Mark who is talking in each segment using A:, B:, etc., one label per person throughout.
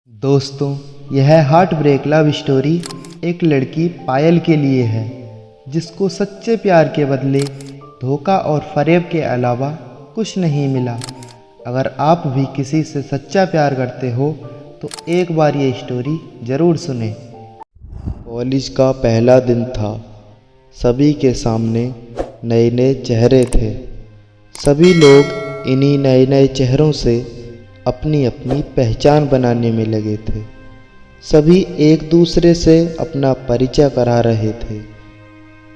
A: दोस्तों, यह heart break love story एक लड़की पायल के लिए है जिसको सच्चे प्यार के बदले धोखा और फरेब के अलावा कुछ नहीं मिला। अगर आप भी किसी से सच्चा प्यार करते हो तो एक बार ये स्टोरी ज़रूर सुने। कॉलेज का पहला दिन था। सभी के सामने नए नए चेहरे थे। सभी लोग इन्हीं नए नए चेहरों से अपनी अपनी पहचान बनाने में लगे थे। सभी एक दूसरे से अपना परिचय करा रहे थे।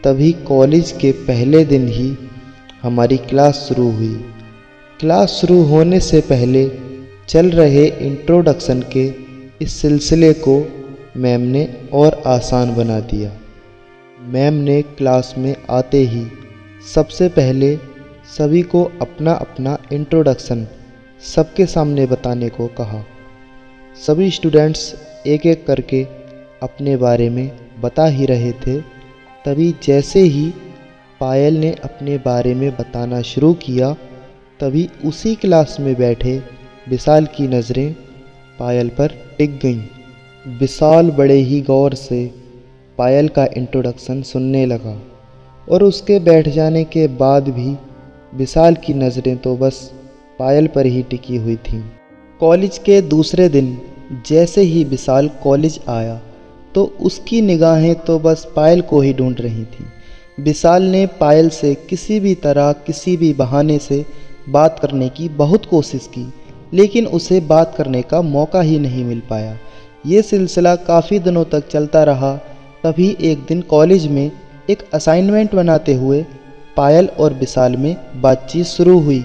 A: तभी कॉलेज के पहले दिन ही हमारी क्लास शुरू हुई। क्लास शुरू होने से पहले चल रहे इंट्रोडक्शन के इस सिलसिले को मैम ने और आसान बना दिया। मैम ने क्लास में आते ही सबसे पहले सभी को अपना अपना इंट्रोडक्शन सबके सामने बताने को कहा। सभी स्टूडेंट्स एक एक करके अपने बारे में बता ही रहे थे। तभी जैसे ही पायल ने अपने बारे में बताना शुरू किया, तभी उसी क्लास में बैठे विशाल की नज़रें पायल पर टिक गईं। विशाल बड़े ही गौर से पायल का इंट्रोडक्शन सुनने लगा और उसके बैठ जाने के बाद भी विशाल की नज़रें तो बस पायल पर ही टिकी हुई थीं। कॉलेज के दूसरे दिन जैसे ही विशाल कॉलेज आया तो उसकी निगाहें तो बस पायल को ही ढूंढ रही थीं। विशाल ने पायल से किसी भी तरह किसी भी बहाने से बात करने की बहुत कोशिश की, लेकिन उसे बात करने का मौका ही नहीं मिल पाया। ये सिलसिला काफ़ी दिनों तक चलता रहा। तभी एक दिन कॉलेज में एक असाइनमेंट बनाते हुए पायल और विशाल में बातचीत शुरू हुई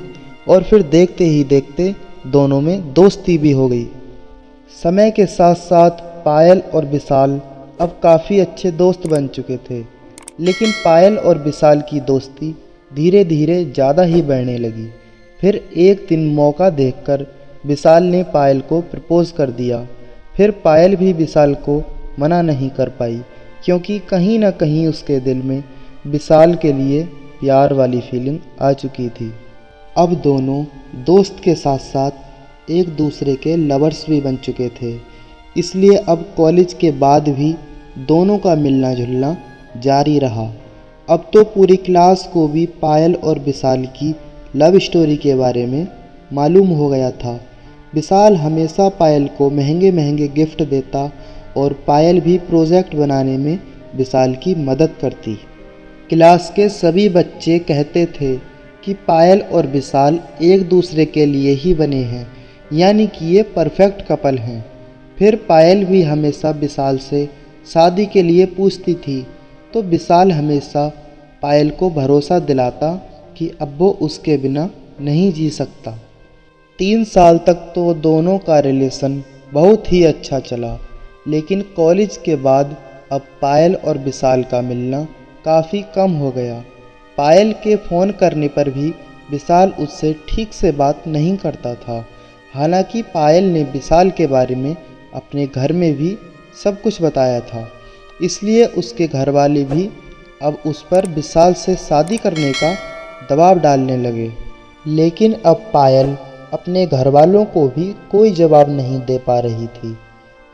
A: और फिर देखते ही देखते दोनों में दोस्ती भी हो गई। समय के साथ साथ पायल और विशाल अब काफ़ी अच्छे दोस्त बन चुके थे, लेकिन पायल और विशाल की दोस्ती धीरे धीरे ज़्यादा ही बढ़ने लगी। फिर एक दिन मौका देखकर विशाल ने पायल को प्रपोज़ कर दिया। फिर पायल भी विशाल को मना नहीं कर पाई, क्योंकि कहीं ना कहीं उसके दिल में विशाल के लिए प्यार वाली फीलिंग आ चुकी थी। अब दोनों दोस्त के साथ साथ एक दूसरे के लवर्स भी बन चुके थे। इसलिए अब कॉलेज के बाद भी दोनों का मिलना जुलना जारी रहा। अब तो पूरी क्लास को भी पायल और विशाल की लव स्टोरी के बारे में मालूम हो गया था। विशाल हमेशा पायल को महंगे महंगे गिफ्ट देता और पायल भी प्रोजेक्ट बनाने में विशाल की मदद करती। क्लास के सभी बच्चे कहते थे कि पायल और विशाल एक दूसरे के लिए ही बने हैं, यानी कि ये परफेक्ट कपल हैं। फिर पायल भी हमेशा विशाल से शादी के लिए पूछती थी, तो विशाल हमेशा पायल को भरोसा दिलाता कि अब वो उसके बिना नहीं जी सकता। 3 साल तक तो दोनों का रिलेशन बहुत ही अच्छा चला, लेकिन कॉलेज के बाद अब पायल और विशाल का मिलना काफ़ी कम हो गया। पायल के फ़ोन करने पर भी विशाल उससे ठीक से बात नहीं करता था। हालांकि पायल ने विशाल के बारे में अपने घर में भी सब कुछ बताया था, इसलिए उसके घर वाले भी अब उस पर विशाल से शादी करने का दबाव डालने लगे। लेकिन अब पायल अपने घर वालों को भी कोई जवाब नहीं दे पा रही थी।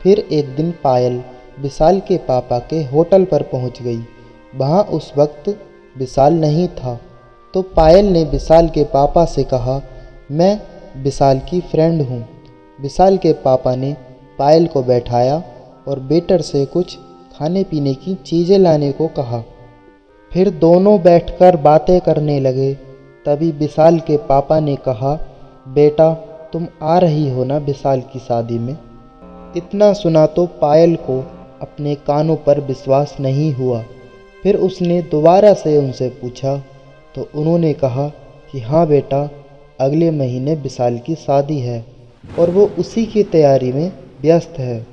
A: फिर एक दिन पायल विशाल के पापा के होटल पर पहुंच गई। वहां उस वक्त विशाल नहीं था, तो पायल ने विशाल के पापा से कहा, मैं विशाल की फ्रेंड हूँ। विशाल के पापा ने पायल को बैठाया और वेटर से कुछ खाने पीने की चीज़ें लाने को कहा। फिर दोनों बैठकर बातें करने लगे। तभी विशाल के पापा ने कहा, बेटा तुम आ रही हो ना विशाल की शादी में। इतना सुना तो पायल को अपने कानों पर विश्वास नहीं हुआ। फिर उसने दोबारा से उनसे पूछा, तो उन्होंने कहा कि हाँ बेटा, अगले महीने विशाल की शादी है और वो उसी की तैयारी में व्यस्त है।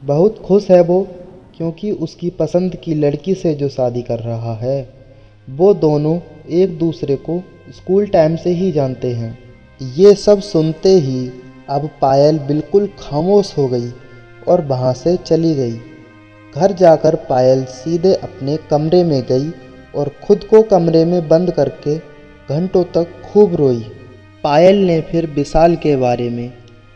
A: बहुत खुश है वो, क्योंकि उसकी पसंद की लड़की से जो शादी कर रहा है। वो दोनों एक दूसरे को स्कूल टाइम से ही जानते हैं। ये सब सुनते ही अब पायल बिल्कुल खामोश हो गई और वहाँ से चली गई। घर जाकर पायल सीधे अपने कमरे में गई और खुद को कमरे में बंद करके घंटों तक खूब रोई। पायल ने फिर विशाल के बारे में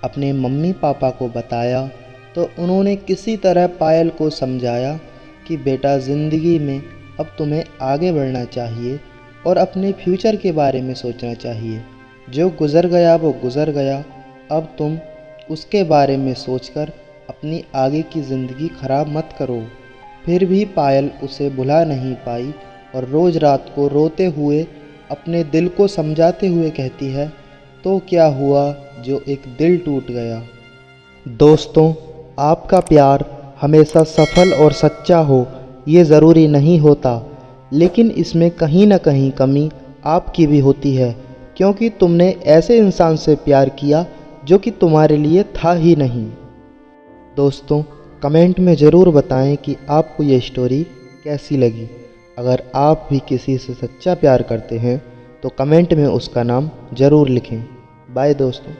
A: अपने मम्मी पापा को बताया तो उन्होंने किसी तरह पायल को समझाया कि बेटा, ज़िंदगी में अब तुम्हें आगे बढ़ना चाहिए और अपने फ्यूचर के बारे में सोचना चाहिए। जो गुज़र गया वो गुज़र गया, अब तुम उसके बारे में सोचकर अपनी आगे की ज़िंदगी ख़राब मत करो। फिर भी पायल उसे भुला नहीं पाई और रोज़ रात को रोते हुए अपने दिल को समझाते हुए कहती है, तो क्या हुआ जो एक दिल टूट गया। दोस्तों, आपका प्यार हमेशा सफल और सच्चा हो ये ज़रूरी नहीं होता, लेकिन इसमें कहीं ना कहीं कमी आपकी भी होती है, क्योंकि तुमने ऐसे इंसान से प्यार किया जो कि तुम्हारे लिए था ही नहीं। दोस्तों, कमेंट में ज़रूर बताएं कि आपको ये स्टोरी कैसी लगी। अगर आप भी किसी से सच्चा प्यार करते हैं तो कमेंट में उसका नाम ज़रूर लिखें। बाय दोस्तों।